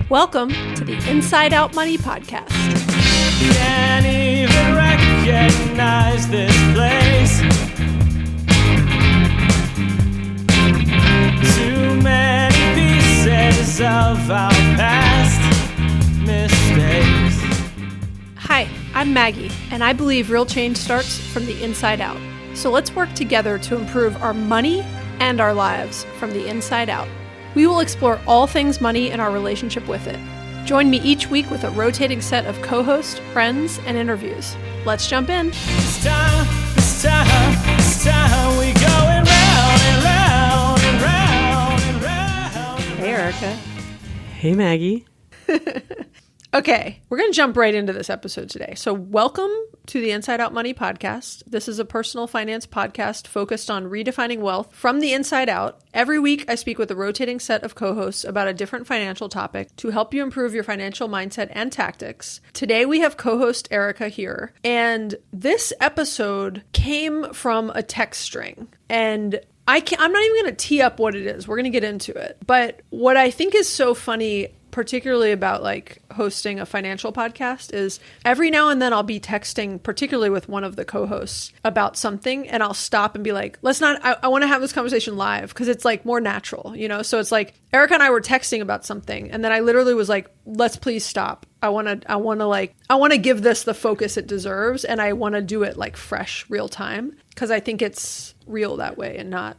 Welcome to the Inside Out Money Podcast. Can't even recognize this place. Too many pieces of our past mistakes. Hi, I'm Maggie, and I believe real change starts from the inside out. So let's work together to improve our money and our lives from the inside out. We will explore all things money and our relationship with it. Join me each week with a rotating set of co-hosts, friends, and interviews. Let's jump in. This time, we going round and round and round and round. Hey, Erica. Hey, Maggie. Okay, we're going to jump right into this episode today. So welcome to the Inside Out Money Podcast. This is a personal finance podcast focused on redefining wealth from the inside out. Every week, I speak with a rotating set of co-hosts about a different financial topic to help you improve your financial mindset and tactics. Today, we have co-host Erica here, and this episode came from a text string. And I'm not even going to tee up what it is. We're going to get into it. But what I think is so funny, particularly about like hosting a financial podcast, is every now and then I'll be texting, particularly with one of the co-hosts, about something, and I'll stop and be like, I want to have this conversation live, because it's like more natural, you know? So it's like Erica and I were texting about something, and then I literally was like, let's please stop. I want to give this the focus it deserves, and I want to do it like fresh, real time, because I think it's real that way and not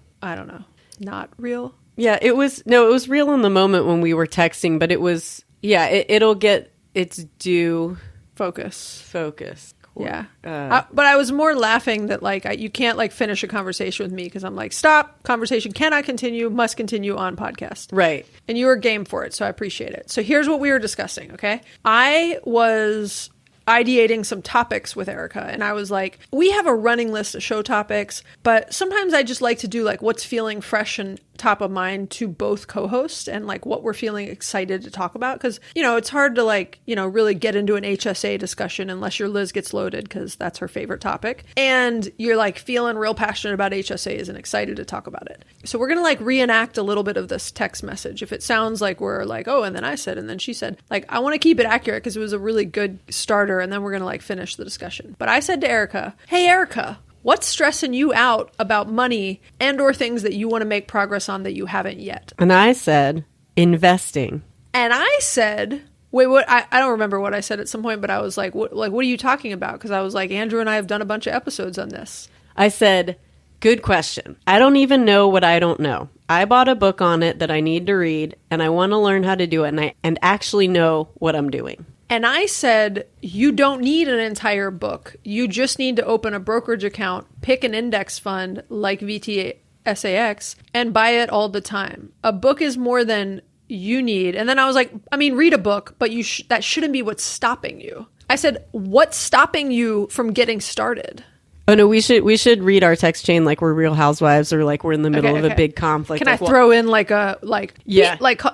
real. Yeah, it was real in the moment when we were texting, but it was, it'll get its due focus. Cool. Yeah. But I was more laughing that like you can't like finish a conversation with me because I'm like, stop, conversation cannot continue, must continue on podcast. Right. And you were game for it, so I appreciate it. So here's what we were discussing, okay? I was ideating some topics with Erica, and I was like, we have a running list of show topics, but sometimes I just like to do like what's feeling fresh and top of mind to both co-hosts, and like what we're feeling excited to talk about, because it's hard to like really get into an HSA discussion unless your Liz gets loaded, because that's her favorite topic, and you're like feeling real passionate about HSAs and excited to talk about it. So we're gonna like reenact a little bit of this text message. If it sounds like we're like, oh, and then I said, and then she said, like, I want to keep it accurate because it was a really good starter, and then we're gonna like finish the discussion. But I said to Erica, hey Erica, what's stressing you out about money and or things that you want to make progress on that you haven't yet? And I said, investing. And I said, wait, what? I don't remember what I said at some point, but I was like, what are you talking about? Because I was like, Andrew and I have done a bunch of episodes on this. I said, good question. I don't even know what I don't know. I bought a book on it that I need to read, and I want to learn how to do it and actually know what I'm doing. And I said, you don't need an entire book. You just need to open a brokerage account, pick an index fund like VTSAX, and buy it all the time. A book is more than you need. And then I was like, read a book, but that shouldn't be what's stopping you. I said, what's stopping you from getting started? Oh no, we should read our text chain like we're Real Housewives, or like we're in the middle of a big conflict. Can I throw in like I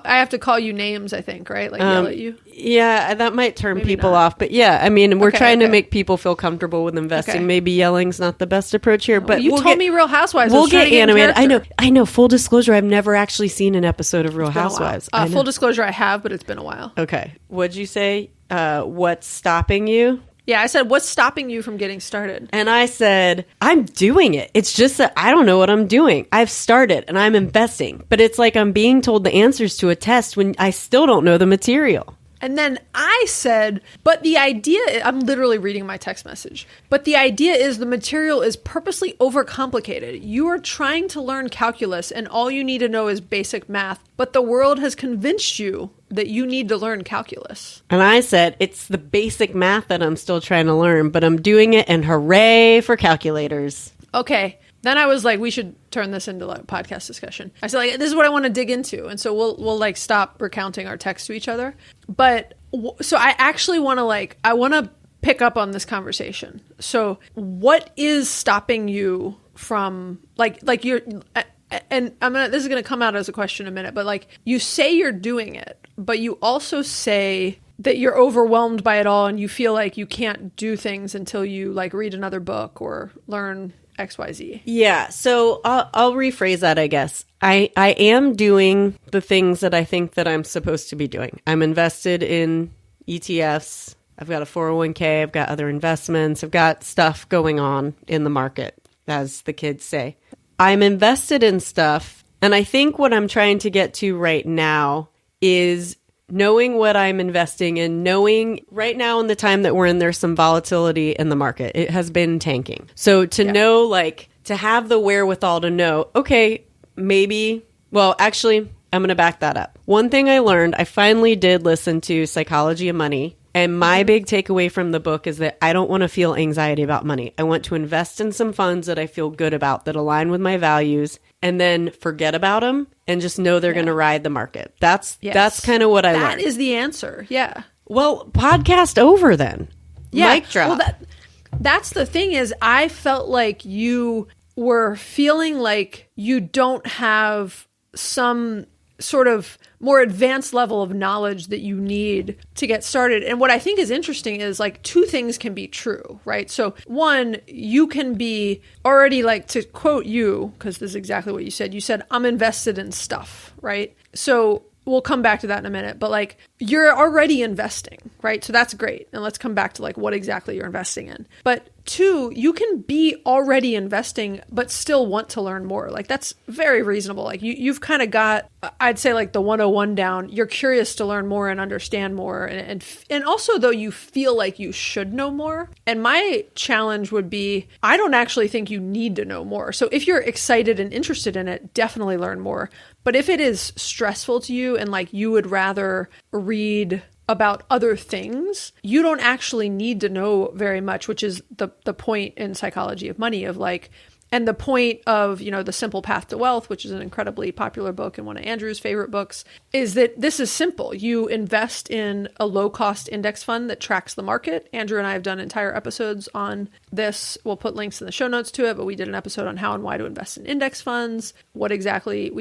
have to call you names, I think, right? Like yell at you. Yeah, that might turn people off, but yeah, we're trying to make people feel comfortable with investing. Okay. Maybe yelling's not the best approach here, but you told me Real Housewives. We'll get animated. I know. Full disclosure, I've never actually seen an episode of Real Housewives. Full disclosure, I have, but it's been a while. Okay, what'd you say? What's stopping you? Yeah, I said, what's stopping you from getting started? And I said, I'm doing it. It's just that I don't know what I'm doing. I've started and I'm investing, but it's like I'm being told the answers to a test when I still don't know the material. And then I said, but the idea, I'm literally reading my text message, but the idea is the material is purposely overcomplicated. You are trying to learn calculus and all you need to know is basic math, but the world has convinced you that you need to learn calculus. And I said, it's the basic math that I'm still trying to learn, but I'm doing it, and hooray for calculators. Okay. Then I was like, we should turn this into like a podcast discussion. I said, like, this is what I want to dig into. And so we'll like stop recounting our texts to each other. But so I actually want to I want to pick up on this conversation. So what is stopping you from like you're, and this is going to come out as a question in a minute, but like you say you're doing it, but you also say that you're overwhelmed by it all and you feel like you can't do things until you like read another book or learn XYZ. Yeah. So I'll rephrase that, I guess. I am doing the things that I think that I'm supposed to be doing. I'm invested in ETFs. I've got a 401k. I've got other investments. I've got stuff going on in the market, as the kids say. I'm invested in stuff. And I think what I'm trying to get to right now is knowing what I'm investing in, knowing right now in the time that we're in, there's some volatility in the market. It has been tanking. So to know, like, to have the wherewithal to know, okay, maybe, well, actually, I'm going to back that up. One thing I learned, I finally did listen to Psychology of Money. And my big takeaway from the book is that I don't want to feel anxiety about money. I want to invest in some funds that I feel good about, that align with my values, and then forget about them and just know they're going to ride the market. That's kind of what I learned. That is the answer. Yeah. Well, podcast over then. Yeah. Mic drop. Well, that's the thing is I felt like you were feeling like you don't have some sort of more advanced level of knowledge that you need to get started. And what I think is interesting is like two things can be true, right? So one, you can be already, like, to quote you, because this is exactly what you said, I'm invested in stuff, right? So we'll come back to that in a minute, but like you're already investing, right? So that's great. And let's come back to like what exactly you're investing in. But two, you can be already investing, but still want to learn more. Like that's very reasonable. Like you've kind of got, I'd say like the 101 down. You're curious to learn more and understand more. And also though you feel like you should know more. And my challenge would be, I don't actually think you need to know more. So if you're excited and interested in it, definitely learn more. But if it is stressful to you and like you would rather read about other things, you don't actually need to know very much, which is the point in Psychology of Money of like, and the point of, you know, The Simple Path to Wealth, which is an incredibly popular book and one of Andrew's favorite books, is that this is simple. You invest in a low-cost index fund that tracks the market. Andrew and I have done entire episodes on this. We'll put links in the show notes to it, but we did an episode on how and why to invest in index funds. We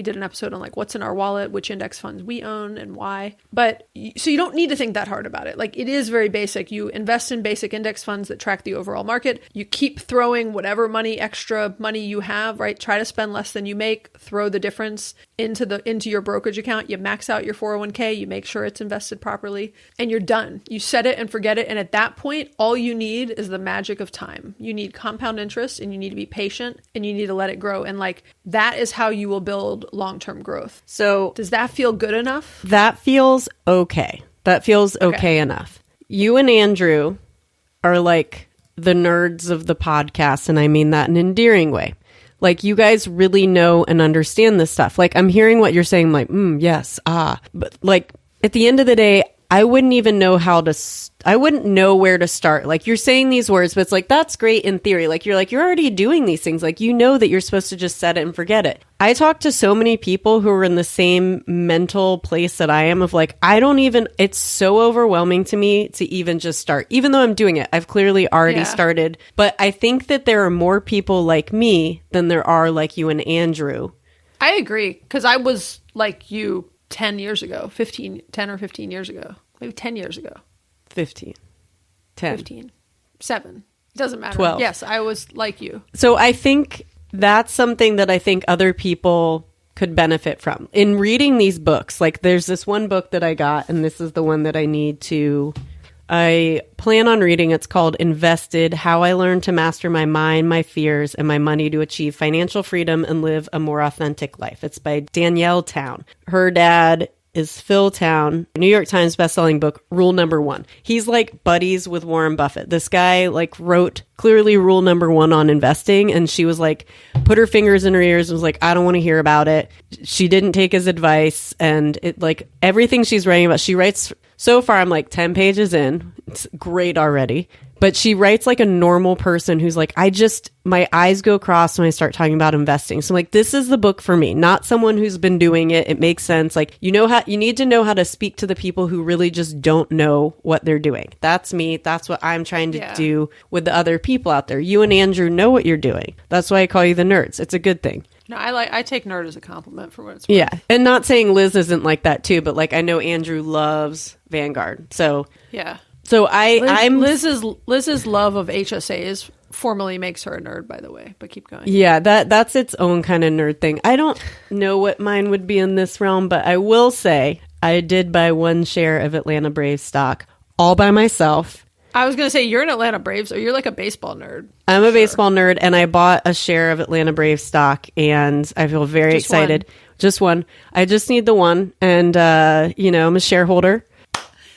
did an episode on like what's in our wallet, which index funds we own and why. But so you don't need to think that hard about it. Like it is very basic. You invest in basic index funds that track the overall market. You keep throwing whatever extra money you have, right? Try to spend less than you make, throw the difference into your brokerage account. You max out your 401k, you make sure it's invested properly, and you're done. You set it and forget it. And at that point, all you need is the magic of time. You need compound interest and you need to be patient and you need to let it grow. And like that is how you will build long-term growth. So does that feel good enough? That feels okay. That feels okay enough. You and Andrew are like the nerds of the podcast, and I mean that in an endearing way. Like, you guys really know and understand this stuff. Like, I'm hearing what you're saying, like, yes, but like, at the end of the day, I wouldn't even know I wouldn't know where to start. Like, you're saying these words, but it's like, that's great in theory. Like, you're already doing these things. Like, you know that you're supposed to just set it and forget it. I talk to so many people who are in the same mental place that I am of like, it's so overwhelming to me to even just start, even though I'm doing it. I've clearly already started, but I think that there are more people like me than there are like you and Andrew. I agree. 'Cause I was like you 10 years ago, 10 or 15 years ago, maybe 10 years ago. 15. 10. 15. 7. It doesn't matter. 12. Yes, I was like you. So I think that's something that I think other people could benefit from. In reading these books, like there's this one book that I got, and this is the one that I plan on reading. It's called Invested: How I Learned to Master My Mind, My Fears, and My Money to Achieve Financial Freedom and Live a More Authentic Life. It's by Danielle Town. Her dad is Phil Town, New York Times bestselling book, Rule Number 1. He's like buddies with Warren Buffett. This guy like wrote clearly rule number 1 on investing, and she was like, put her fingers in her ears and was like, I don't want to hear about it. She didn't take his advice, and it like everything she's writing about, she writes, so far I'm like 10 pages in. It's great already. But she writes like a normal person who's like, my eyes go crossed when I start talking about investing. So I'm like, this is the book for me, not someone who's been doing it. It makes sense. Like, you need to know how to speak to the people who really just don't know what they're doing. That's me. That's what I'm trying to do with the other people out there. You and Andrew know what you're doing. That's why I call you the nerds. It's a good thing. No, I take nerd as a compliment for what it's worth. Yeah. And not saying Liz isn't like that too, but like I know Andrew loves Vanguard. So yeah. So Liz's love of HSAs formally makes her a nerd, by the way, but keep going. Yeah, that's its own kind of nerd thing. I don't know what mine would be in this realm, but I will say I did buy one share of Atlanta Braves stock all by myself. I was going to say, you're an Atlanta Braves, or you're like a baseball nerd. I'm a baseball nerd, and I bought a share of Atlanta Braves stock, and I feel very excited. Just one. I just need the one, and, I'm a shareholder.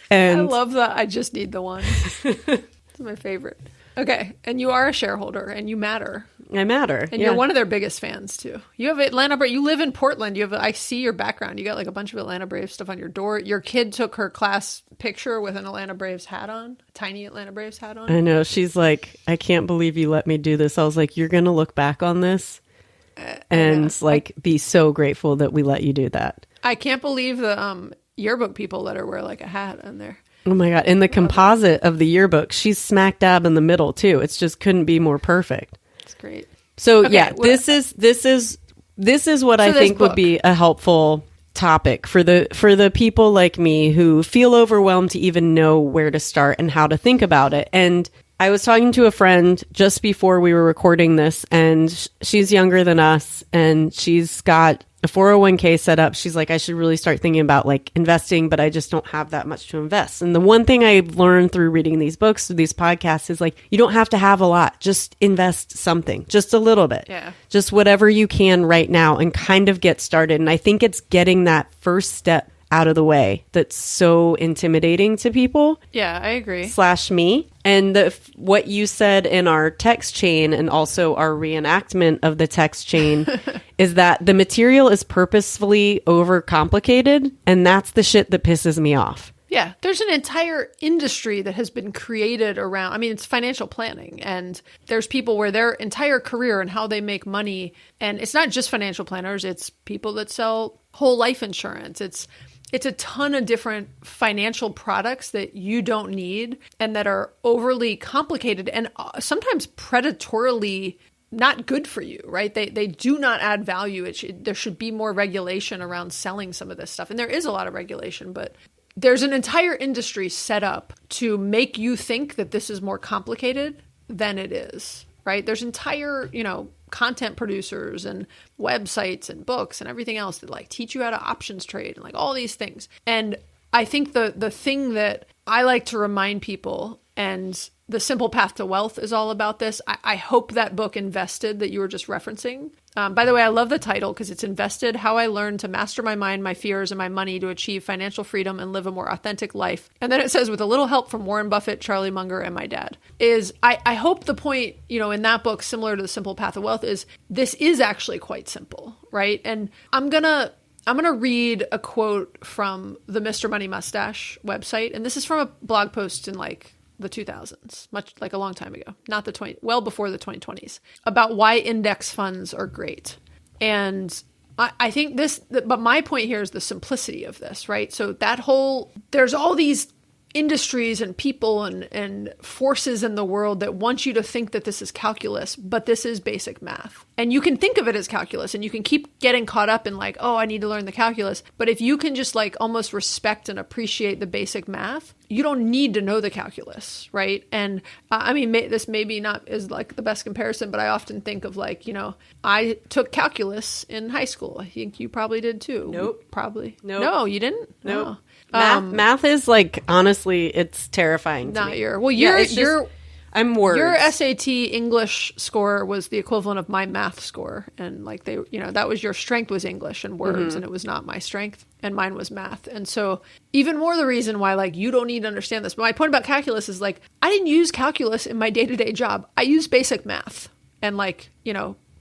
And I love that. I just need the one. It's my favorite. Okay, and you are a shareholder, and you matter. I matter. And you're one of their biggest fans, too. You have Atlanta Braves. You live in Portland. I see your background. You got like a bunch of Atlanta Braves stuff on your door. Your kid took her class picture with an Atlanta Braves hat on, a tiny Atlanta Braves hat on. I know. She's like, I can't believe you let me do this. I was like, you're going to look back on this and be so grateful that we let you do that. I can't believe the yearbook people let her wear like a hat on there. Oh my God. In the composite of the yearbook, she's smack dab in the middle too. It's just couldn't be more perfect. It's great. So this is what I think would be a helpful topic for the people like me who feel overwhelmed to even know where to start and how to think about it. And I was talking to a friend just before we were recording this, and she's younger than us, and she's got a 401k set up. She's like, I should really start thinking about like investing, but I just don't have that much to invest. And the one thing I've learned through reading these books, these podcasts, is like, you don't have to have a lot. Just invest something, just a little bit. Yeah. Just whatever you can right now and kind of get started. And I think it's getting that first step out of the way that's so intimidating to people. Yeah, I agree. / me. And what you said in our text chain and also our reenactment of the text chain is that the material is purposefully overcomplicated, and that's the shit that pisses me off. Yeah, there's an entire industry that has been created around, I mean, it's financial planning, and there's people where their entire career and how they make money, and it's not just financial planners, it's people that sell whole life insurance. It's a ton of different financial products that you don't need and that are overly complicated and sometimes predatorily not good for you, right? They do not add value. There should be more regulation around selling some of this stuff. And there is a lot of regulation, but there's an entire industry set up to make you think that this is more complicated than it is, right? There's entire, content producers and websites and books and everything else that like teach you how to options trade and like all these things. And I think the thing that I like to remind people, and The Simple Path to Wealth is all about this. I hope that book Invested that you were just referencing. By the way, I love the title because it's Invested, How I Learned to Master My Mind, My Fears, and My Money to Achieve Financial Freedom and Live a More Authentic Life. And then it says, with a little help from Warren Buffett, Charlie Munger, and my dad. I hope the point, in that book, similar to The Simple Path of Wealth, is this is actually quite simple, right? And I'm gonna read a quote from the Mr. Money Mustache website. And this is from a blog post in like the 2000s, much like a long time ago, well before the 2020s, about why index funds are great. And I think but my point here is the simplicity of this, right? So there's all these industries and people and forces in the world that want you to think that this is calculus, but this is basic math. And you can think of it as calculus and you can keep getting caught up in like, oh, I need to learn the calculus. But if you can just like almost respect and appreciate the basic math, you don't need to know the calculus, right? And this maybe not is like the best comparison, but I often think of like, I took calculus in high school. I think you probably did too. Nope. Probably. Nope. No, you didn't? Nope. No. Math is like, honestly, it's terrifying to me. I'm words. Your SAT English score was the equivalent of my math score. And like that was your strength was English and words, and it was not my strength, and mine was math. And so even more the reason why like you don't need to understand this. But my point about calculus is like, I didn't use calculus in my day-to-day job. I used basic math and like,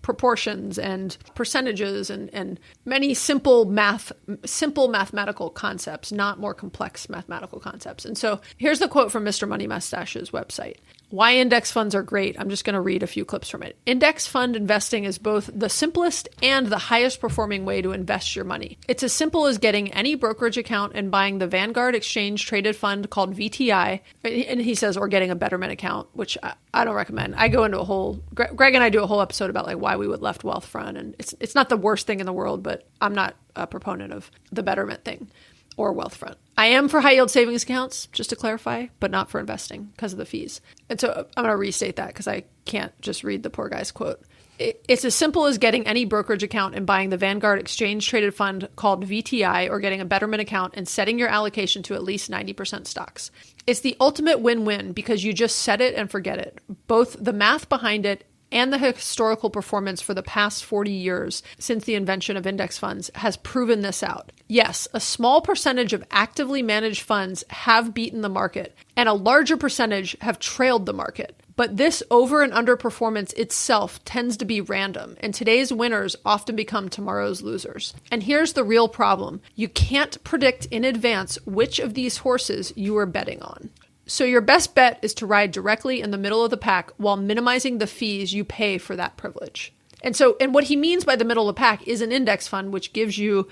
proportions and percentages and many simple mathematical concepts, not more complex mathematical concepts. And so here's the quote from Mr. Money Mustache's website. Why index funds are great. I'm just going to read a few clips from it. Index fund investing is both the simplest and the highest performing way to invest your money. It's as simple as getting any brokerage account and buying the Vanguard Exchange Traded Fund called VTI. And he says, or getting a Betterment account, which I don't recommend. I go into Greg and I do a whole episode about like why we would left Wealthfront. And it's not the worst thing in the world, but I'm not a proponent of the Betterment thing. or Wealthfront. I am for high yield savings accounts, just to clarify, but not for investing because of the fees. And so I'm going to restate that because I can't just read the poor guy's quote. It's as simple as getting any brokerage account and buying the Vanguard Exchange Traded Fund called VTI, or getting a Betterment account and setting your allocation to at least 90% stocks. It's the ultimate win-win because you just set it and forget it. Both the math behind it and the historical performance for the past 40 years since the invention of index funds has proven this out. Yes, a small percentage of actively managed funds have beaten the market, and a larger percentage have trailed the market. But this over and underperformance itself tends to be random, and today's winners often become tomorrow's losers. And here's the real problem. You can't predict in advance which of these horses you are betting on. So your best bet is to ride directly in the middle of the pack while minimizing the fees you pay for that privilege. And what he means by the middle of the pack is an index fund, which gives you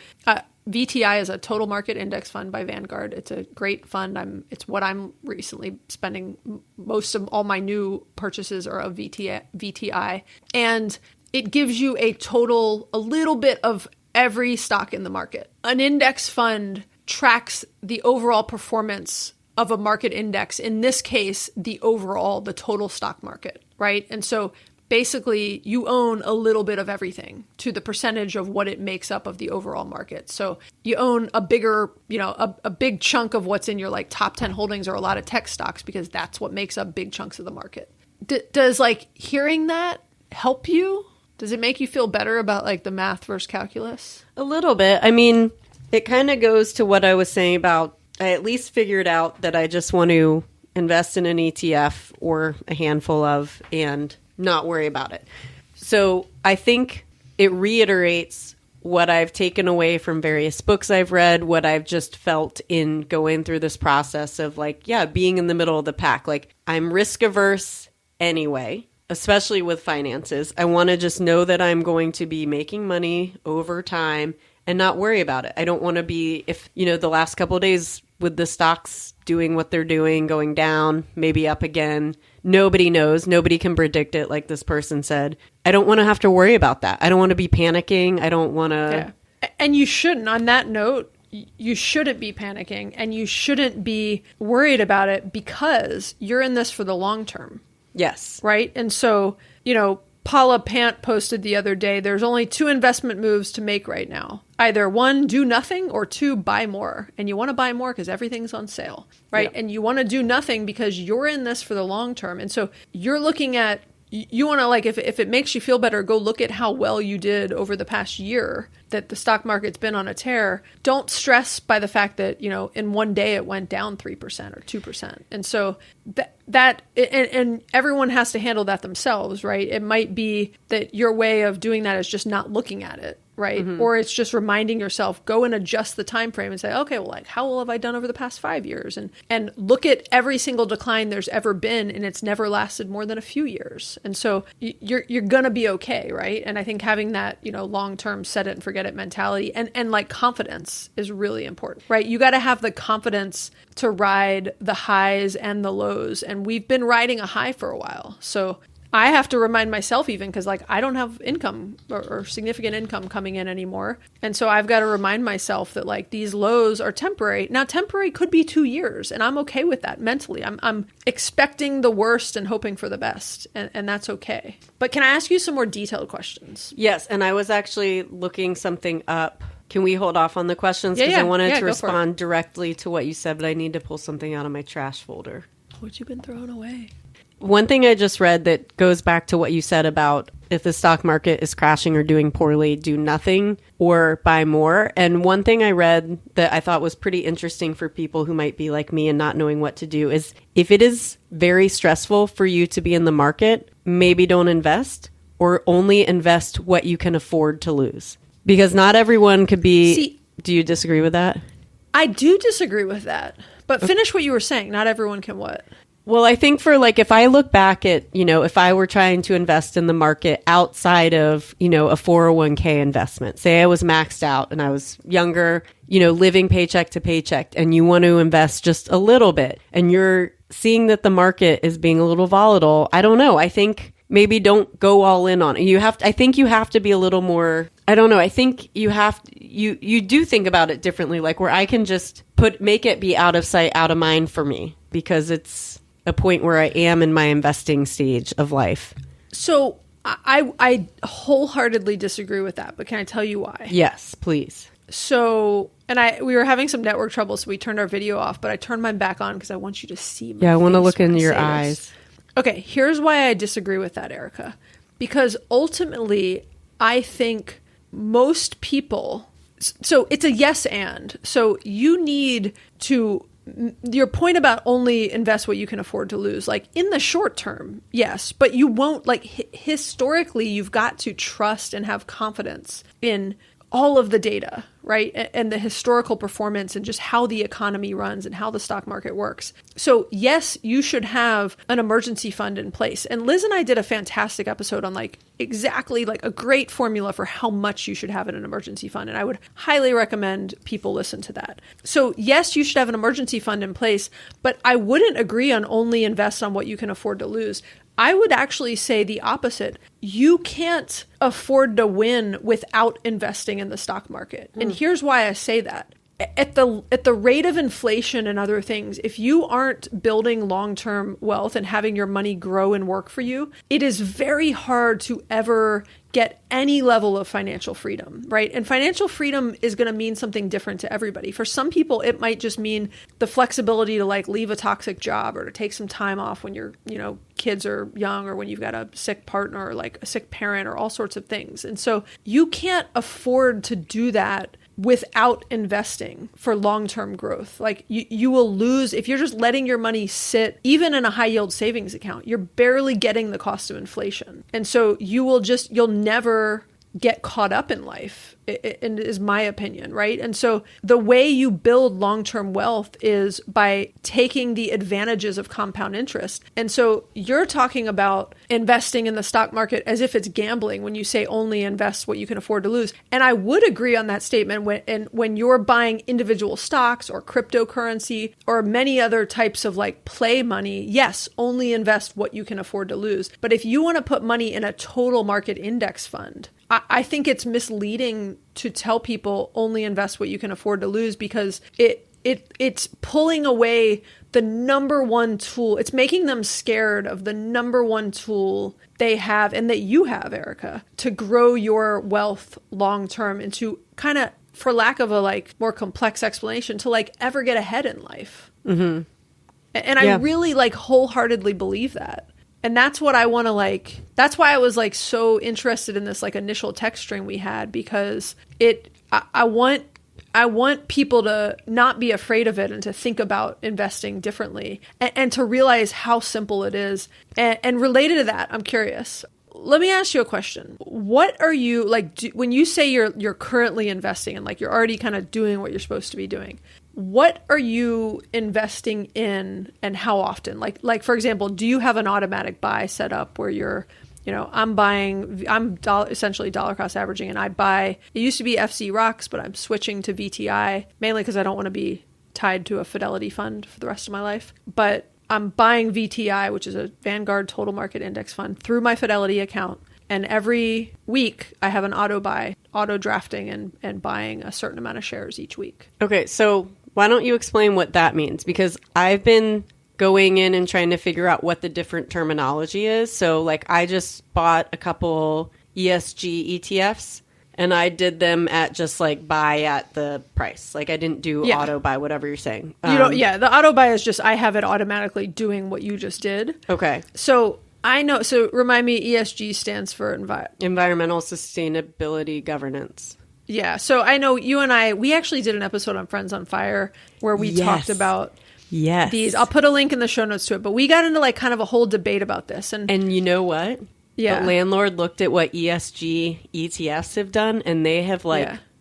VTI is a total market index fund by Vanguard. It's a great fund. It's what I'm recently spending. Most of all my new purchases are of VTI. And it gives you a little bit of every stock in the market. An index fund tracks the overall performance of a market index. In this case, the total stock market, right? And so basically you own a little bit of everything to the percentage of what it makes up of the overall market. So you own a bigger, a big chunk of what's in your like top 10 holdings or a lot of tech stocks because that's what makes up big chunks of the market. Does like hearing that help you? Does it make you feel better about like the math versus calculus? A little bit. I mean, it kind of goes to what I was saying about I at least figured out that I just want to invest in an ETF or a handful of and not worry about it. So I think it reiterates what I've taken away from various books I've read, what I've just felt in going through this process of like, being in the middle of the pack. Like I'm risk averse anyway, especially with finances. I want to just know that I'm going to be making money over time and not worry about it. I don't want to be, if, the last couple of days with the stocks doing what they're doing, going down, maybe up again. Nobody knows. Nobody can predict it, like this person said. I don't want to have to worry about that. I don't want to be panicking. I don't want to... Yeah. And you shouldn't. On that note, you shouldn't be panicking and you shouldn't be worried about it because you're in this for the long term. Yes. Right? And so, Paula Pant posted the other day, there's only 2 investment moves to make right now. Either 1, do nothing, or 2, buy more. And you want to buy more because everything's on sale, right? Yeah. And you want to do nothing because you're in this for the long term. And so you're looking at, you want to like, if it makes you feel better, go look at how well you did over the past year that the stock market's been on a tear. Don't stress by the fact that, in one day it went down 3% or 2%. And so and everyone has to handle that themselves, right? It might be that your way of doing that is just not looking at it, right? Mm-hmm. Or it's just reminding yourself, go and adjust the time frame and say, okay, well, like how well have I done over the past 5 years? And look at every single decline there's ever been, and it's never lasted more than a few years. And so you're gonna be okay, right? And I think having that, long-term set it and forget it mentality and like confidence is really important, right? You got to have the confidence to ride the highs and the lows. And we've been riding a high for a while. So I have to remind myself even because like I don't have income or significant income coming in anymore. And so I've got to remind myself that like these lows are temporary. Now temporary could be 2 years and I'm okay with that mentally. I'm expecting the worst and hoping for the best and that's okay. But can I ask you some more detailed questions? Yes. And I was actually looking something up. Can we hold off on the questions? Because I wanted to respond directly to what you said, but I need to pull something out of my trash folder. What you been throwing away? One thing I just read that goes back to what you said about if the stock market is crashing or doing poorly, do nothing or buy more. And one thing I read that I thought was pretty interesting for people who might be like me and not knowing what to do is if it is very stressful for you to be in the market, maybe don't invest or only invest what you can afford to lose. Because not everyone could be... See, do you disagree with that? I do disagree with that. But finish what you were saying. Not everyone can what? Well, I think for like, if I look back at, if I were trying to invest in the market outside of, a 401k investment, say I was maxed out and I was younger, living paycheck to paycheck and you want to invest just a little bit and you're seeing that the market is being a little volatile. I don't know. I think maybe don't go all in on it. I think you have to be a little more, I don't know. I think you do think about it differently, like where I can just make it be out of sight, out of mind for me, because it's a point where I am in my investing stage of life. So I wholeheartedly disagree with that, but can I tell you why? Yes, please. So, and we were having some network trouble, so we turned our video off, but I turned mine back on because I want you to see my Yeah, I want to face look when into I your say this. eyes. Okay, here's why I disagree with that, Erica. Because ultimately, I think most people, so it's a yes and. So you need to, your point about only invest what you can afford to lose, like in the short term, yes, but you won't, like historically, you've got to trust and have confidence in all of the data, right? And the historical performance and just how the economy runs and how the stock market works. So yes, you should have an emergency fund in place. And Liz and I did a fantastic episode on like exactly like a great formula for how much you should have in an emergency fund. And I would highly recommend people listen to that. So yes, you should have an emergency fund in place, but I wouldn't agree on only invest on what you can afford to lose. I would actually say the opposite. You can't afford to win without investing in the stock market. And here's why I say that. At the rate of inflation and other things, if you aren't building long-term wealth and having your money grow and work for you, it is very hard to ever get any level of financial freedom, right? And financial freedom is going to mean something different to everybody. For some people, it might just mean the flexibility to like leave a toxic job or to take some time off when your, kids are young, or when you've got a sick partner or like a sick parent or all sorts of things. And so you can't afford to do that without investing for long-term growth. Like you will lose if you're just letting your money sit, even in a high yield savings account, you're barely getting the cost of inflation. And so you'll never get caught up in life, is my opinion, right? And so the way you build long-term wealth is by taking the advantages of compound interest. And so you're talking about investing in the stock market as if it's gambling when you say only invest what you can afford to lose. And I would agree on that statement when you're buying individual stocks or cryptocurrency or many other types of like play money. Yes, only invest what you can afford to lose. But if you want to put money in a total market index fund, I think it's misleading to tell people only invest what you can afford to lose, because it's pulling away the number one tool. It's making them scared of the number one tool they have and that you have, Erica, to grow your wealth long term and to kind of, for lack of a like more complex explanation, to like ever get ahead in life. Mm-hmm. And I really like wholeheartedly believe that. And that's what I want to like, that's why I was like so interested in this like initial text string we had, because I want people to not be afraid of it and to think about investing differently and to realize how simple it is. And related to that, I'm curious. Let me ask you a question. What are you like when you say you're currently investing and like you're already kind of doing what you're supposed to be doing? What are you investing in and how often? Like for example, do you have an automatic buy set up where you're, I'm essentially dollar cost averaging, and I buy, it used to be FC Rocks, but I'm switching to VTI mainly because I don't want to be tied to a Fidelity fund for the rest of my life. But I'm buying VTI, which is a Vanguard Total Market Index fund, through my Fidelity account. And every week I have an auto drafting and buying a certain amount of shares each week. Okay, so why don't you explain what that means? Because I've been going in and trying to figure out what the different terminology is. So like I just bought a couple ESG ETFs and I did them at just like buy at the price. Like I didn't do auto buy, whatever you're saying. The auto buy is just I have it automatically doing what you just did. Okay. So I know. So remind me, ESG stands for Environmental Sustainability Governance. Yeah. So I know you and I, we actually did an episode on Friends on Fire where we talked about these. I'll put a link in the show notes to it, but we got into like kind of a whole debate about this. And you know what? Yeah. The landlord looked at what ESG ETFs have done, and they have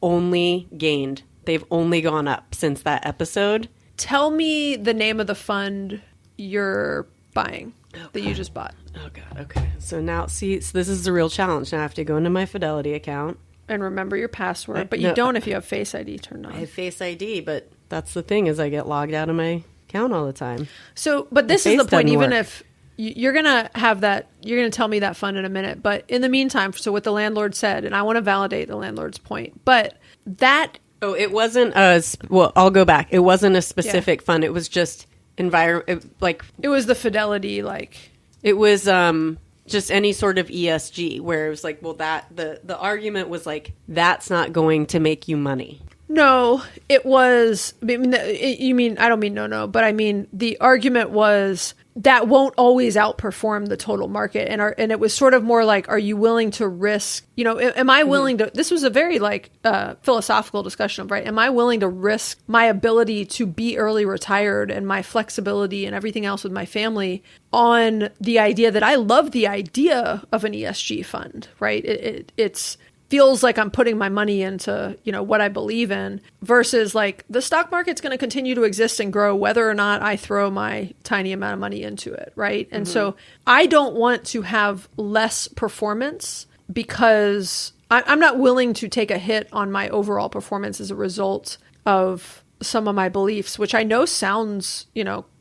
only gained. They've only gone up since that episode. Tell me the name of the fund you're buying that you just bought. Oh, God. Okay. So now, so this is the real challenge. Now I have to go into my Fidelity account. And remember your password. But you don't if you have Face ID turned on. I have Face ID, but that's the thing is I get logged out of my account all the time. So, but this is the point. Even if you're going to have that, you're going to tell me that fund in a minute. But in the meantime, so what the landlord said, and I want to validate the landlord's point, but that... Oh, it wasn't well, I'll go back. It wasn't a specific fund. It was just it was the Fidelity, it was just any sort of ESG where it was like, well, that the argument was like, that's not going to make you money. No, it was, I mean, I don't mean no, but I mean, the argument was that won't always outperform the total market. And it was sort of more like, are you willing to risk, am I willing to, this was a very philosophical discussion of, right? Am I willing to risk my ability to be early retired and my flexibility and everything else with my family on the idea that I love the idea of an ESG fund, right? It's feels like I'm putting my money into, what I believe in versus like the stock market's going to continue to exist and grow whether or not I throw my tiny amount of money into it. Right. And so I don't want to have less performance because I'm not willing to take a hit on my overall performance as a result of some of my beliefs, which I know sounds,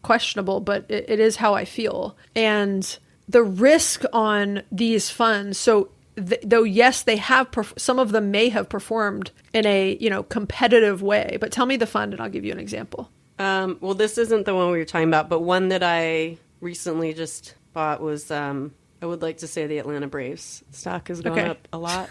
questionable, but it is how I feel. And the risk on these funds. So though, yes, they have, some of them may have performed in a, competitive way, but tell me the fund and I'll give you an example. Well, this isn't the one we were talking about, but one that I recently just bought was, I would like to say the Atlanta Braves stock has gone up a lot.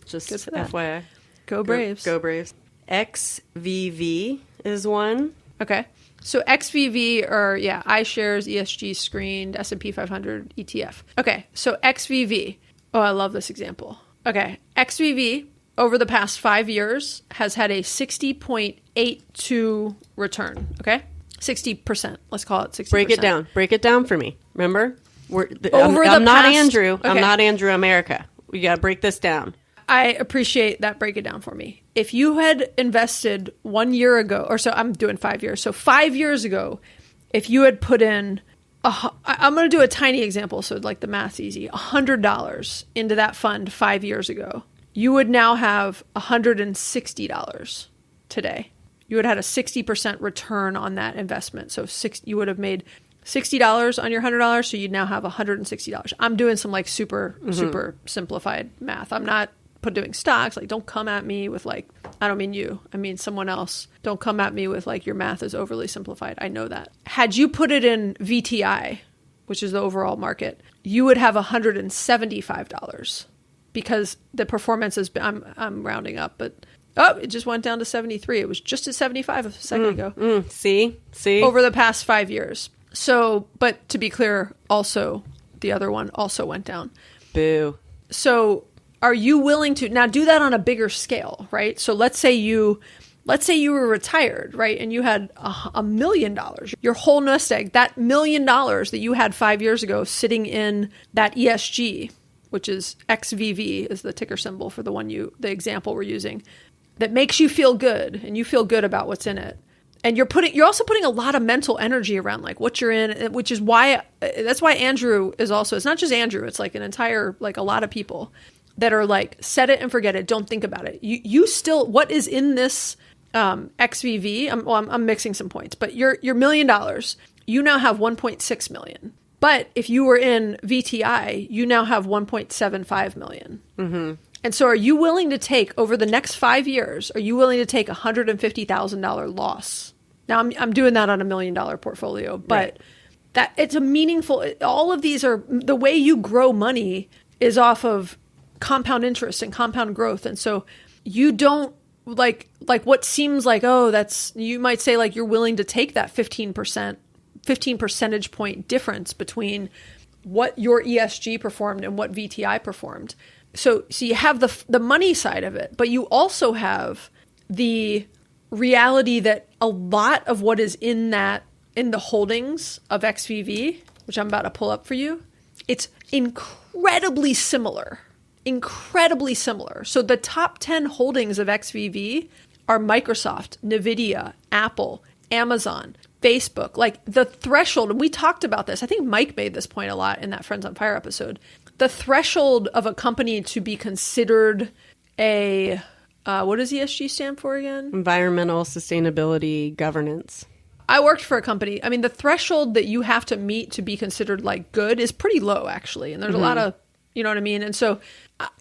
Just FYI. Go Braves. Go Braves. XVV is one. Okay. So XVV are, iShares, ESG screened, S&P 500 ETF. Okay. So XVV. Oh, I love this example. Okay. XVV over the past 5 years has had a 60.82 return. Okay. 60%. Let's call it 60%. Break it down. Break it down for me. Remember? I'm not Andrew. Okay. I'm not Andrew America. We got to break this down. I appreciate that. Break it down for me. If you had invested 1 year ago, or so I'm doing 5 years. So 5 years ago, if you had put in, I'm going to do a tiny example so like the math's easy, $100 into that fund 5 years ago, you would now have $160 today. You would have had a 60% return on that investment. So you would have made $60 on your $100, so you'd now have $160. I'm doing some like super simplified math. I'm not doing stocks. Like, don't come at me with like, I don't mean you, I mean someone else. Don't come at me with like your math is overly simplified. I know that. Had you put it in VTI, which is the overall market, you would have $175 because the performance has been, I'm rounding up, but it just went down to 73. It was just at 75 a second ago. See? Over the past 5 years. So, but to be clear, also, the other one also went down. Boo. So are you willing to now do that on a bigger scale, right? So let's say you were retired, right? And you had $1 million, your whole nest egg, that $1 million that you had 5 years ago sitting in that ESG, which is XVV is the ticker symbol for the example we're using, that makes you feel good and you feel good about what's in it. And you're also putting a lot of mental energy around like what you're in, which is that's why Andrew is also, it's not just Andrew, it's like an entire, like a lot of people that are like, set it and forget it. Don't think about it. You still, what is in this XVV? I'm mixing some points, but your $1 million, you now have 1.6 million. But if you were in VTI, you now have 1.75 million. Mm-hmm. And so are you willing to take, over the next 5 years, are you willing to take $150,000 loss? Now, I'm doing that on $1 million portfolio, but right. That it's a meaningful, all of these are, the way you grow money is off of compound interest and compound growth. And so you don't, like what seems like, you might say like you're willing to take that 15 percentage point difference between what your ESG performed and what VTI performed. So you have the money side of it, but you also have the reality that a lot of what is in the holdings of XVV, which I'm about to pull up for you, it's incredibly similar. So the top 10 holdings of XVV are Microsoft, NVIDIA, Apple, Amazon, Facebook. Like the threshold, and we talked about this, I think Mike made this point a lot in that Friends on Fire episode. The threshold of a company to be considered what does ESG stand for again? Environmental Sustainability Governance. I worked for a company. I mean, the threshold that you have to meet to be considered like good is pretty low, actually. And there's a lot of, you know what I mean? And so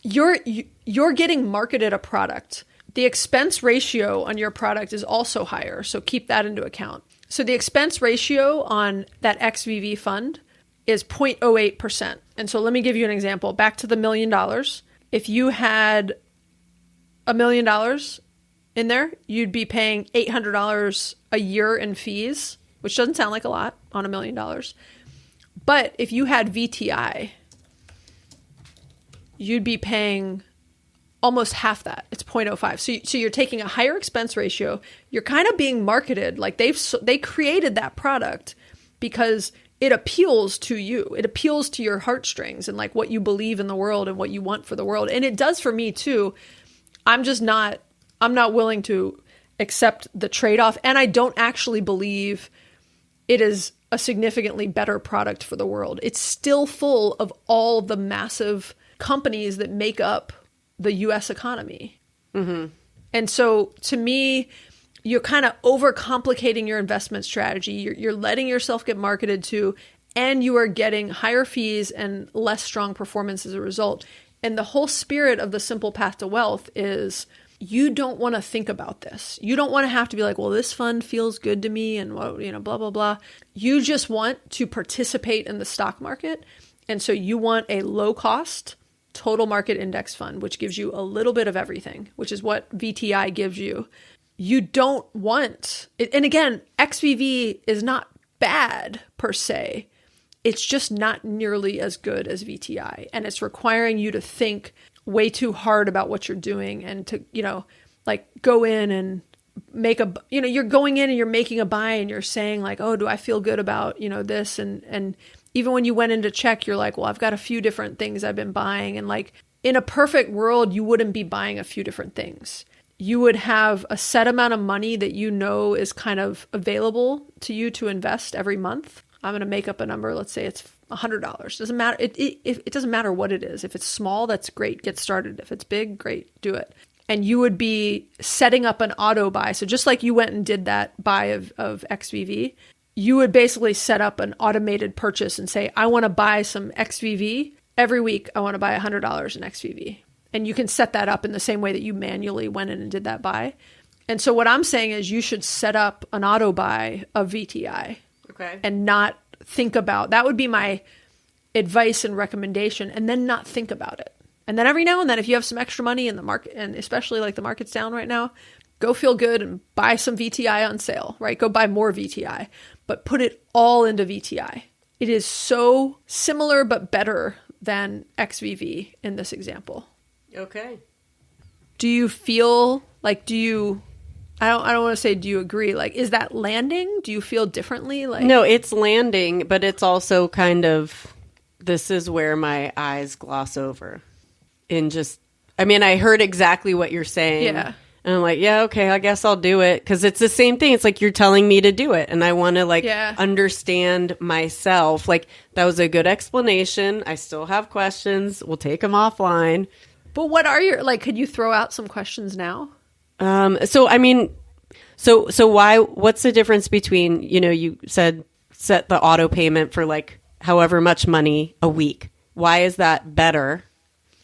you're getting marketed a product. The expense ratio on your product is also higher. So keep that into account. So the expense ratio on that XVV fund is 0.08%. And so let me give you an example. Back to the $1 million. If you had $1 million in there, you'd be paying $800 a year in fees, which doesn't sound like a lot on $1 million. But if you had VTI, you'd be paying almost half that. It's 0.05. So you're taking a higher expense ratio. You're kind of being marketed like they created that product because it appeals to you. It appeals to your heartstrings and like what you believe in the world and what you want for the world. And it does for me too. I'm not willing to accept the trade-off. And I don't actually believe it is a significantly better product for the world. It's still full of all the massive companies that make up the US economy. Mm-hmm. And so to me, you're kind of overcomplicating your investment strategy. You're letting yourself get marketed to, and you are getting higher fees and less strong performance as a result. And the whole spirit of the simple path to wealth is you don't want to think about this. You don't want to have to be like, well, this fund feels good to me and blah, blah, blah. You just want to participate in the stock market. And so you want a low cost total market index fund, which gives you a little bit of everything, which is what VTI gives you. You don't want it. And again, XVV is not bad per se. It's just not nearly as good as VTI. And it's requiring you to think way too hard about what you're doing and to, like go in and make you're going in and you're making a buy and you're saying like, oh, do I feel good about, this? And even when you went in to check, you're like, well, I've got a few different things I've been buying. And like in a perfect world, you wouldn't be buying a few different things. You would have a set amount of money that is kind of available to you to invest every month. I'm going to make up a number. Let's say it's $100. Doesn't matter. It doesn't matter what it is. If it's small, that's great. Get started. If it's big, great. Do it. And you would be setting up an auto buy. So just like you went and did that buy of XVV, you would basically set up an automated purchase and say, I want to buy some XVV. Every week, I want to buy $100 in XVV. And you can set that up in the same way that you manually went in and did that buy. And so what I'm saying is you should set up an auto buy of VTI. Okay. And not think about, that would be my advice and recommendation, and then not think about it. And then every now and then, if you have some extra money in the market, and especially like the market's down right now, go feel good and buy some VTI on sale, right? Go buy more VTI, but put it all into VTI. It is so similar but better than XVV in this example. Okay. Do you feel like, I don't want to say, do you agree? Like, is that landing? Do you feel differently? Like, no, it's landing, but it's also kind of, this is where my eyes gloss over. I heard exactly what you're saying. Yeah. And I'm like, yeah, okay, I guess I'll do it. Because it's the same thing. It's like you're telling me to do it. And I want to understand myself. Like, that was a good explanation. I still have questions. We'll take them offline. But what are your, like, could you throw out some questions now? So why, what's the difference between, you said set the auto payment for like however much money a week. Why is that better?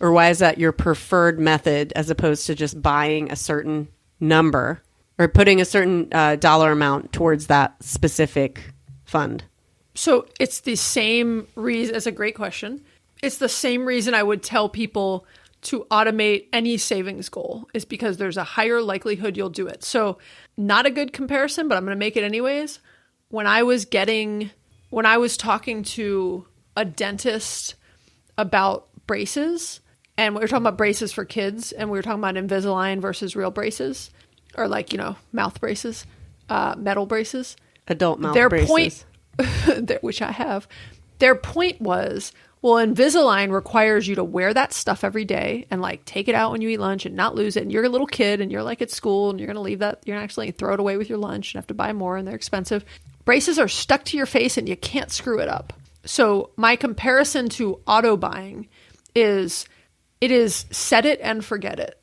Or why is that your preferred method as opposed to just buying a certain number or putting a certain dollar amount towards that specific fund? So it's the same reason. It's a great question. It's the same reason I would tell people to automate any savings goal is because there's a higher likelihood you'll do it. So not a good comparison, but I'm going to make it anyways. When I was talking to a dentist about braces, and we were talking about braces for kids, and we were talking about Invisalign versus real braces, or like, mouth braces, metal braces. Adult mouth their braces. Point, which I have, their point was, well, Invisalign requires you to wear that stuff every day and like take it out when you eat lunch and not lose it. And you're a little kid and you're like at school and you're going to leave that. You're going to actually throw it away with your lunch and have to buy more and they're expensive. Braces are stuck to your face and you can't screw it up. So my comparison to auto buying is, it is set it and forget it.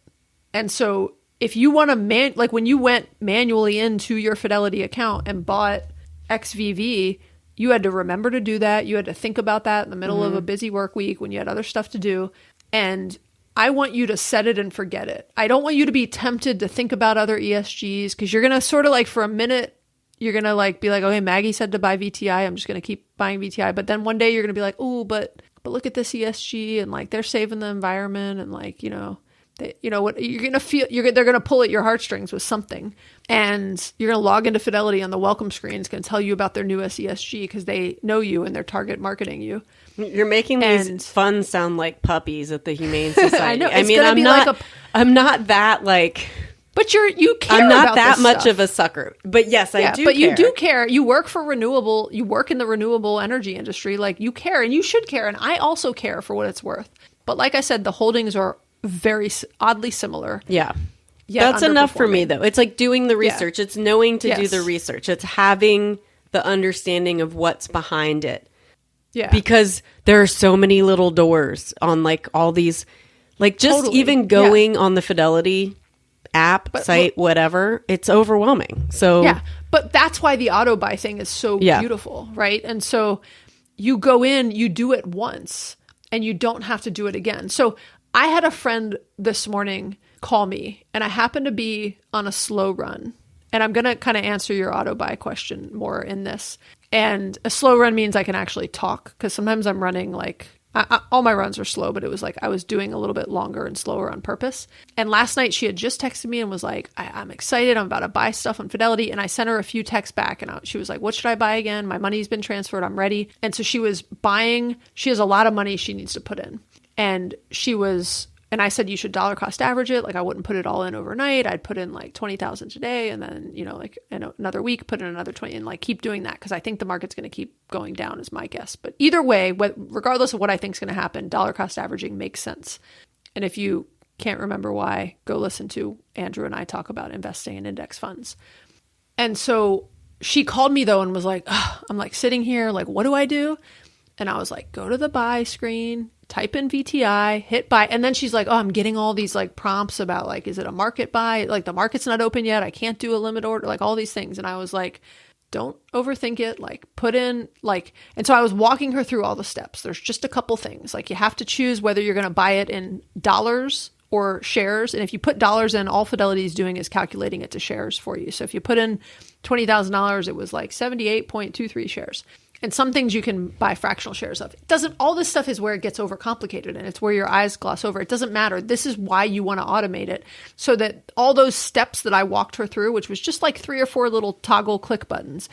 And so if you want to like when you went manually into your Fidelity account and bought XVV, you had to remember to do that. You had to think about that in the middle of a busy work week when you had other stuff to do. And I want you to set it and forget it. I don't want you to be tempted to think about other ESGs, because you're going to sort of like for a minute, you're going to like be like, okay, Maggie said to buy VTI. I'm just going to keep buying VTI. But then one day you're going to be like, oh, but look at this ESG, and like they're saving the environment, and like, what you're going to feel, they're going to pull at your heartstrings with something. And you're going to log into Fidelity on the welcome screen. It's going to tell you about their newest ESG because they know you and they're target marketing you. You're making these funds sound like puppies at the Humane Society. I know. I'm not that like... But you care. I'm not about that this much stuff. of a sucker. But yes, I do. But care. you do care. You work for renewable. You work in the renewable energy industry. Like, you care, and you should care. And I also care for what it's worth. But like I said, the holdings are very oddly similar. Yeah. That's enough for me, though. It's like doing the research. It's knowing to do the research. It's having the understanding of what's behind it. Yeah. Because there are so many little doors on like all these, like just even going on the Fidelity app, site, whatever, it's overwhelming. So yeah, but that's why the auto buy thing is so beautiful, right? And so you go in, you do it once, and you don't have to do it again. So I had a friend this morning call me, and I happened to be on a slow run. And I'm going to kind of answer your auto buy question more in this. And a slow run means I can actually talk, because sometimes I'm running like, all my runs are slow, but it was like I was doing a little bit longer and slower on purpose. And last night she had just texted me and was like, I'm excited. I'm about to buy stuff on Fidelity. And I sent her a few texts back, and she was like, what should I buy again? My money's been transferred. I'm ready. And so she was buying. She has a lot of money she needs to put in. And and I said, you should dollar cost average it. Like, I wouldn't put it all in overnight. I'd put in like 20,000 today, and then, like in another week, put in another 20, and like keep doing that. Cause I think the market's going to keep going down is my guess. But either way, regardless of what I think is going to happen, dollar cost averaging makes sense. And if you can't remember why, go listen to Andrew and I talk about investing in index funds. And so she called me though and was like, I'm like sitting here, like, what do I do? And I was like, go to the buy screen, type in VTI, hit buy. And then she's like, I'm getting all these like prompts about like, is it a market buy? Like, the market's not open yet. I can't do a limit order, like all these things. And I was like, don't overthink it. Like, put in like, and so I was walking her through all the steps. There's just a couple things. Like, you have to choose whether you're going to buy it in dollars or shares. And if you put dollars in, all Fidelity is doing is calculating it to shares for you. So if you put in $20,000, it was like 78.23 shares. And some things you can buy fractional shares of. All this stuff is where it gets overcomplicated, and it's where your eyes gloss over. It doesn't matter. This is why you want to automate it, so that all those steps that I walked her through, which was just like 3 or 4 little toggle click buttons,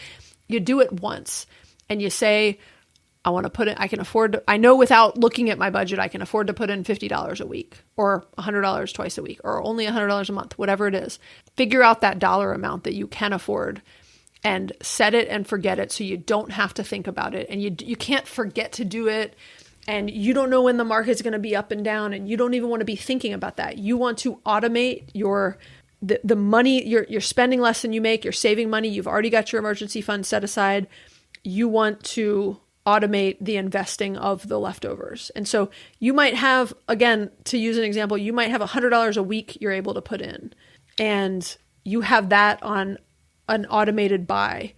you do it once and you say, I want to put in, I can afford to, I know without looking at my budget, I can afford to put in $50 a week or $100 twice a week or only $100 a month, whatever it is. Figure out that dollar amount that you can afford and set it and forget it, so you don't have to think about it, and you can't forget to do it, and you don't know when the market's going to be up and down, and you don't even want to be thinking about that. You want to automate the money. You're spending less than you make. You're saving money. You've already got your emergency fund set aside. You want to automate the investing of the leftovers. And so you might have, again, to use an example, you might have $100 a week you're able to put in, and you have that on an automated buy.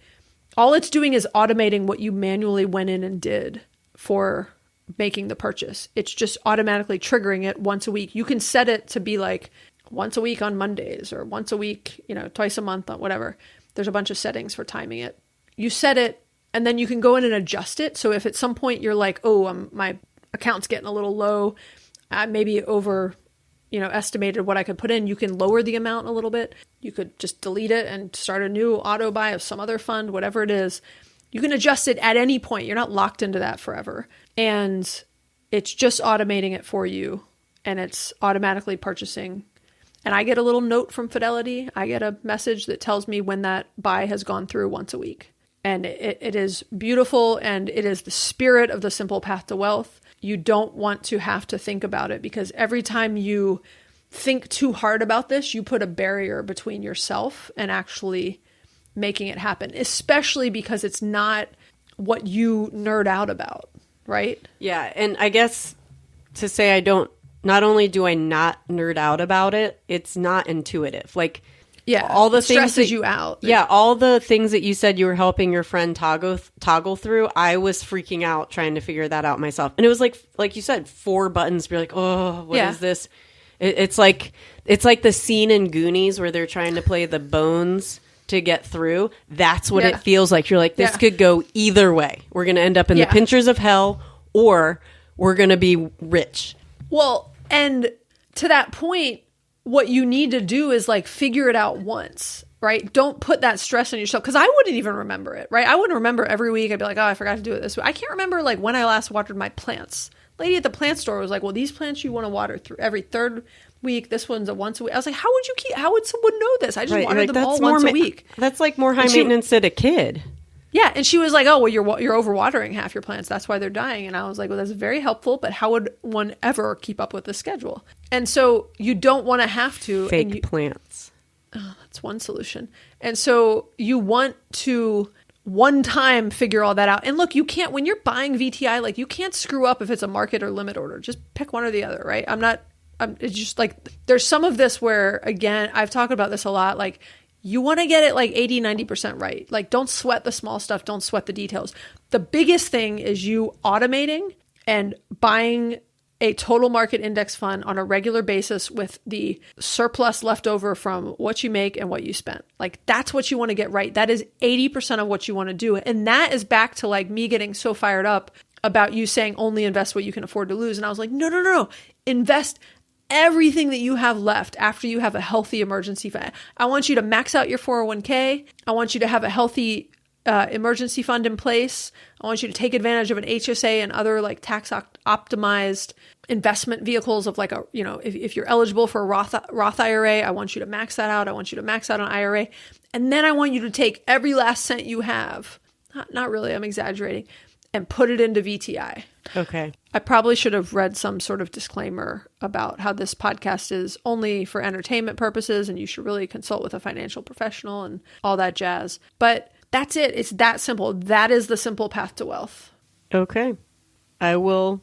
All it's doing is automating what you manually went in and did for making the purchase. It's just automatically triggering it once a week. You can set it to be like once a week on Mondays, or once a week, twice a month on whatever. There's a bunch of settings for timing it. You set it, and then you can go in and adjust it. So if at some point you're like, my account's getting a little low, maybe over estimated what I could put in, you can lower the amount a little bit. You could just delete it and start a new auto buy of some other fund, whatever it is. You can adjust it at any point. You're not locked into that forever. And it's just automating it for you, and it's automatically purchasing. And I get a little note from Fidelity. I get a message that tells me when that buy has gone through once a week. And it is beautiful, and it is the spirit of the simple path to wealth. You don't want to have to think about it, because every time you think too hard about this, you put a barrier between yourself and actually making it happen, especially because it's not what you nerd out about, right? Yeah. And I guess to say I don't not only do I not nerd out about it, it's not intuitive. Like, Yeah. all the it things stresses that, you out. Yeah, all the things that you said you were helping your friend toggle through, I was freaking out trying to figure that out myself. And it was like you said, 4 buttons. You're like, oh, what is this? It's like the scene in Goonies where they're trying to play the bones to get through. That's what it feels like. You're like, this could go either way. We're going to end up in the pinchers of hell, or we're going to be rich. Well, and to that point, what you need to do is like figure it out once, right? Don't put that stress on yourself, because I wouldn't even remember it, right? I wouldn't remember every week. I'd be like, oh, I forgot to do it this week. I can't remember like when I last watered my plants. Lady at the plant store was like, well, these plants you want to water through every 3rd week. This one's a once a week. I was like, how would someone know this? I just watered them all once a week. That's like more high maintenance than a kid. Yeah. And she was like, oh, well, you're overwatering half your plants. That's why they're dying. And I was like, well, that's very helpful, but how would one ever keep up with the schedule? And so you don't want to have to. Fake plants. Oh, that's one solution. And so you want to one time figure all that out. And look, you can't, when you're buying VTI, like you can't screw up if it's a market or limit order. Just pick one or the other, right? It's just like, there's some of this where, again, I've talked about this a lot, like, you want to get it like 80, 90% right. Like, don't sweat the small stuff. Don't sweat the details. The biggest thing is you automating and buying a total market index fund on a regular basis with the surplus left over from what you make and what you spent. Like, that's what you want to get right. That is 80% of what you want to do. And that is back to like me getting so fired up about you saying only invest what you can afford to lose. And I was like, no. Invest everything that you have left after you have a healthy emergency fund. I want you to max out your 401k. I want you to have a healthy emergency fund in place. I want you to take advantage of an HSA and other like tax optimized investment vehicles of like a, if you're eligible for a Roth IRA, I want you to max that out. I want you to max out an IRA. And then I want you to take every last cent you have, not really, I'm exaggerating, and put it into VTI. Okay. I probably should have read some sort of disclaimer about how this podcast is only for entertainment purposes and you should really consult with a financial professional and all that jazz. But that's it. It's that simple. That is the simple path to wealth. Okay. I will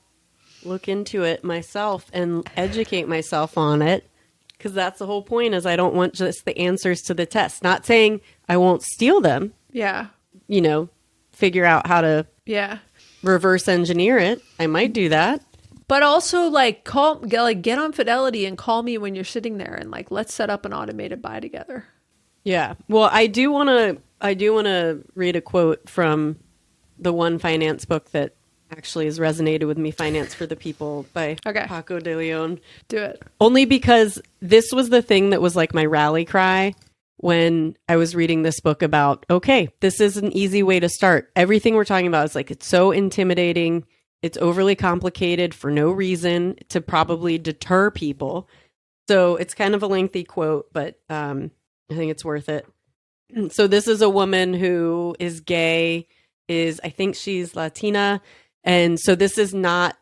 look into it myself and educate myself on it, because that's the whole point, is I don't want just the answers to the test. Not saying I won't steal them. Yeah. Figure out how to reverse engineer it. I might do that. But also get on Fidelity and call me when you're sitting there and like, let's set up an automated buy together. Yeah. Well, I do want to read a quote from the one finance book that actually has resonated with me, Finance for the People by Paco de Leon. Do it. Only because this was the thing that was like my rally cry when I was reading this book about, okay, this is an easy way to start. Everything we're talking about is like, it's so intimidating. It's overly complicated for no reason to probably deter people. So it's kind of a lengthy quote, but I think it's worth it. So this is a woman who is gay, I think she's Latina. And so this is not,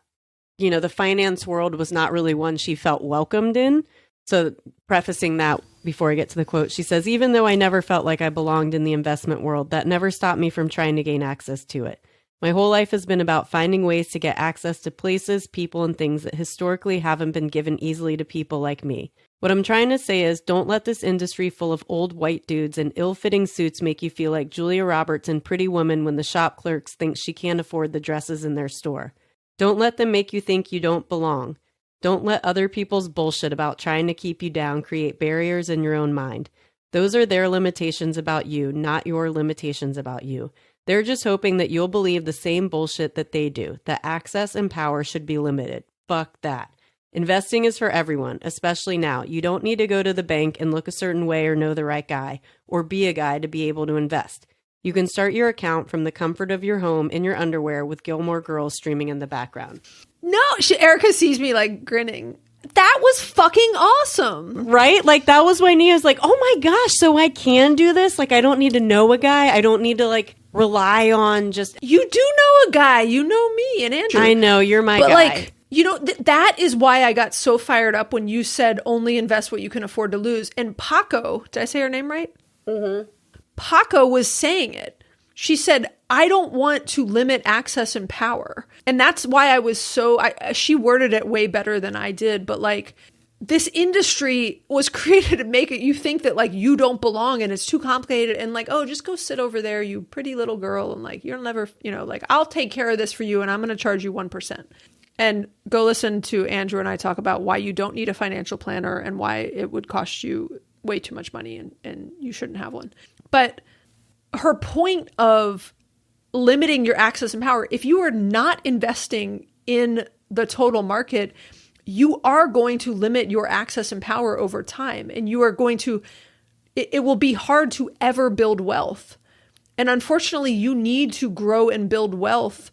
the finance world was not really one she felt welcomed in. So prefacing that before I get to the quote, she says, even though I never felt like I belonged in the investment world, that never stopped me from trying to gain access to it. My whole life has been about finding ways to get access to places, people, and things that historically haven't been given easily to people like me. What I'm trying to say is, don't let this industry full of old white dudes in ill-fitting suits make you feel like Julia Roberts in Pretty Woman when the shop clerks think she can't afford the dresses in their store. Don't let them make you think you don't belong. Don't let other people's bullshit about trying to keep you down create barriers in your own mind. Those are their limitations about you, not your limitations about you. They're just hoping that you'll believe the same bullshit that they do, that access and power should be limited. Fuck that. Investing is for everyone, especially now. You don't need to go to the bank and look a certain way or know the right guy, or be a guy to be able to invest. You can start your account from the comfort of your home in your underwear with Gilmore Girls streaming in the background. No, Erica sees me like grinning. That was fucking awesome. Right? Like, that was when I was like, oh my gosh, so I can do this? Like, I don't need to know a guy. I don't need to like rely on just... You do know a guy. You know me and Andrew. I know, you're my guy. But like, that is why I got so fired up when you said only invest what you can afford to lose. And Paco, did I say her name right? Mm-hmm. Paco was saying it. She said, I don't want to limit access and power. And that's why I was she worded it way better than I did, but like, this industry was created to make it you think that like you don't belong and it's too complicated and like, oh, just go sit over there, you pretty little girl, and like you'll never, like I'll take care of this for you and I'm going to charge you 1%. And go listen to Andrew and I talk about why you don't need a financial planner and why it would cost you way too much money and you shouldn't have one. But her point of limiting your access and power, if you are not investing in the total market, you are going to limit your access and power over time. And you are going to, it will be hard to ever build wealth. And unfortunately, you need to grow and build wealth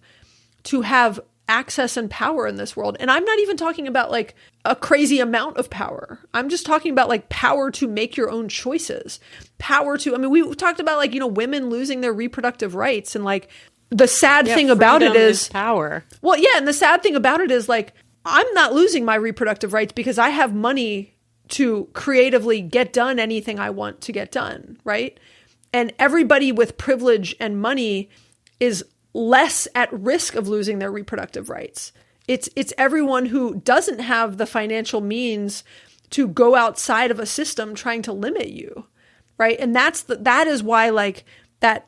to have access and power in this world. And I'm not even talking about like a crazy amount of power. I'm just talking about like power to make your own choices. We talked about like, women losing their reproductive rights and like the sad thing about it is power. Well, yeah. And the sad thing about it is like, I'm not losing my reproductive rights because I have money to creatively get done anything I want to get done, right? And everybody with privilege and money is less at risk of losing their reproductive rights. It's everyone who doesn't have the financial means to go outside of a system trying to limit you, right? And that is why like that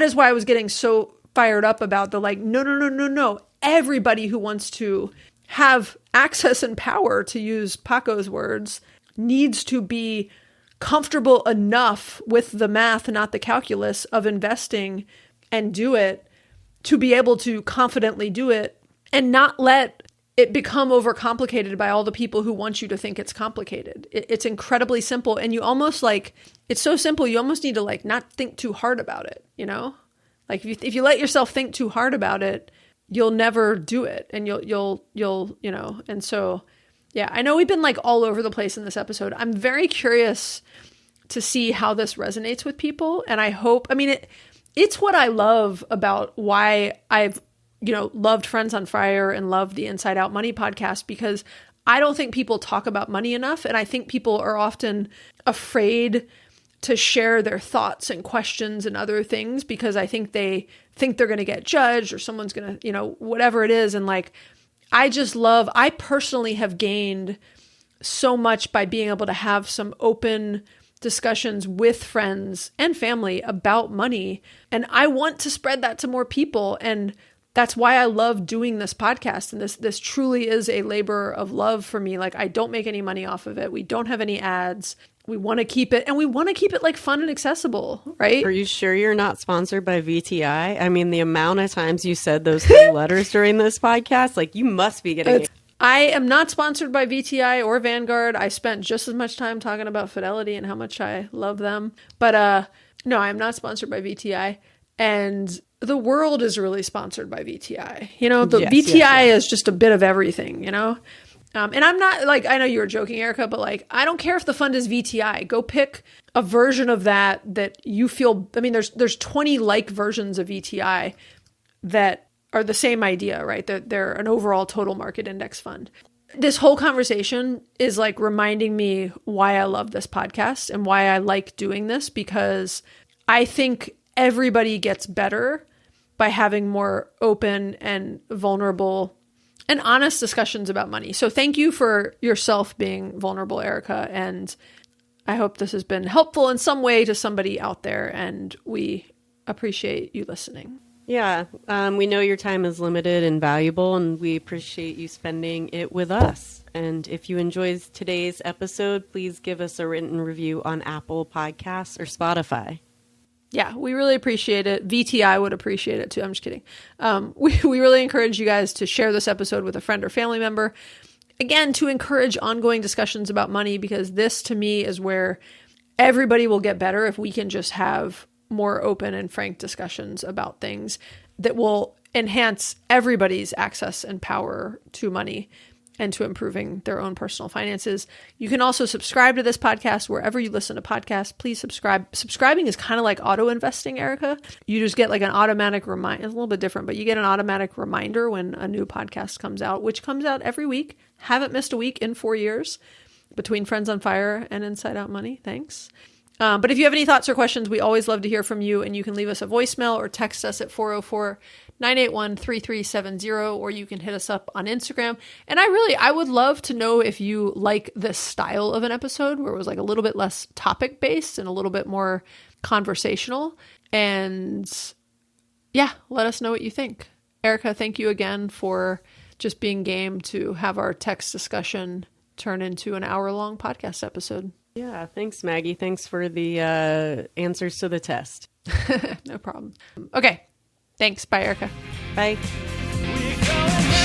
is why I was getting so fired up about the like, no. Everybody who wants to have access and power, to use Paco's words, needs to be comfortable enough with the math, not the calculus, of investing and do it to be able to confidently do it and not let it become overcomplicated by all the people who want you to think it's complicated. It's incredibly simple. And you almost like, it's so simple, you almost need to like not think too hard about it, Like if you let yourself think too hard about it, you'll never do it. And you'll, and so, yeah, I know we've been like all over the place in this episode. I'm very curious to see how this resonates with people. And I hope, it's what I love about why I've, loved Friends on Fire and loved the Inside Out Money podcast, because I don't think people talk about money enough. And I think people are often afraid to share their thoughts and questions and other things because I think they think they're going to get judged or someone's going to, whatever it is. And like, I personally have gained so much by being able to have some open discussions with friends and family about money. And I want to spread that to more people. And that's why I love doing this podcast. And this truly is a labor of love for me. Like, I don't make any money off of it. We don't have any ads. We want to keep it, and we want to keep it like fun and accessible, right? Are you sure you're not sponsored by VTI? I mean, the amount of times you said those 3 letters during this podcast, like you must be getting it. I am not sponsored by VTI or Vanguard. I spent just as much time talking about Fidelity and how much I love them. But no, I'm not sponsored by VTI. And the world is really sponsored by VTI. VTI is just a bit of everything, and I'm not like, I know you were joking, Erica, but like, I don't care if the fund is VTI. Go pick a version of that you feel, there's 20 like versions of VTI that are the same idea, right? They're an overall total market index fund. This whole conversation is like reminding me why I love this podcast and why I like doing this, because I think everybody gets better by having more open and vulnerable and honest discussions about money. So thank you for yourself being vulnerable, Erica. And I hope this has been helpful in some way to somebody out there. And we appreciate you listening. Yeah. We know your time is limited and valuable, and we appreciate you spending it with us. And if you enjoyed today's episode, please give us a written review on Apple Podcasts or Spotify. Yeah, we really appreciate it. VTI would appreciate it too. I'm just kidding. We really encourage you guys to share this episode with a friend or family member. Again, to encourage ongoing discussions about money, because this to me is where everybody will get better if we can just have more open and frank discussions about things that will enhance everybody's access and power to money and to improving their own personal finances. You can also subscribe to this podcast wherever you listen to podcasts. Please subscribe. Subscribing is kind of like auto investing, Erica. You just get like an automatic reminder. It's a little bit different, but you get an automatic reminder when a new podcast comes out, which comes out every week. Haven't missed a week in 4 years between Friends on Fire and Inside Out Money. Thanks. But if you have any thoughts or questions, we always love to hear from you, and you can leave us a voicemail or text us at 404-981-3370, or you can hit us up on Instagram. And I would love to know if you like this style of an episode where it was like a little bit less topic based and a little bit more conversational. And yeah, let us know what you think. Erica, thank you again for just being game to have our text discussion turn into an hour-long podcast episode. Yeah, thanks, Maggie. Thanks for the answers to the test. No problem. Okay. Thanks. Bye, Erica. Bye. We're going